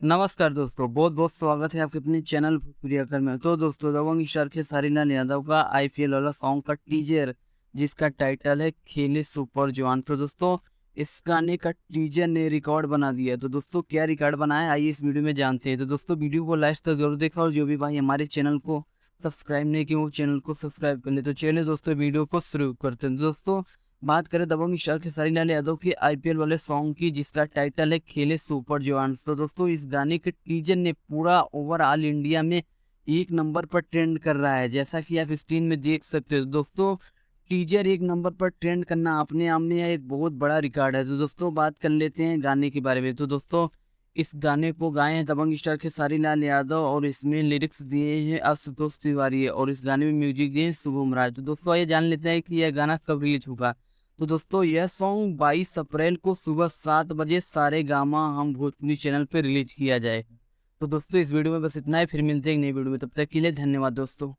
नमस्कार दोस्तों, बहुत बहुत स्वागत है आपके अपने चैनल भोजपुरी अकर में। तो दोस्तों, दबंग स्टार खेसारी लाल यादव का आईपीएल वाला सॉन्ग का टीजर, जिसका टाइटल है खेले सुपर जवान। तो दोस्तों, इस गाने का टीजर ने रिकॉर्ड बना दिया है। तो दोस्तों, क्या रिकॉर्ड बनाया है, आइए इस वीडियो में जानते हैं। तो दोस्तों, वीडियो को लास्ट तक जरूर देखा, और जो भी भाई हमारे चैनल को सब्सक्राइब नहीं किए वो चैनल को सब्सक्राइब कर ले। तो चलिए दोस्तों, वीडियो को शुरू करते हैं। तो दोस्तों, बात करें दबंग स्टार खेसारी लाल यादव के आईपीएल वाले सॉन्ग की, जिसका टाइटल है खेले सुपर जवान। तो दोस्तों, इस गाने के टीजर ने पूरा ओवरऑल इंडिया में एक नंबर पर ट्रेंड कर रहा है, जैसा कि आप स्क्रीन में देख सकते हो। दोस्तों, टीजर एक नंबर पर ट्रेंड करना अपने आप में एक बहुत बड़ा रिकॉर्ड है। तो दोस्तों, बात कर लेते हैं गाने के बारे में। तो दोस्तों, इस गाने को गाए हैं दबंग स्टार खेसारी लाल यादव, और इसमें लिरिक्स दिए हैं आशुतोष तिवारी, और इस गाने में म्यूजिक दिए हैं शुभम राज। तो दोस्तों, आइए जान लेते हैं कि यह गाना कब रिलीज होगा। तो दोस्तों, यह सॉन्ग 22 अप्रैल को सुबह 7 बजे सारे गामा हम भोजपुरी चैनल पर रिलीज किया जाएगा। तो दोस्तों, इस वीडियो में बस इतना ही, फिर मिलते हैं एक नई वीडियो में। तब तक के लिए धन्यवाद दोस्तों।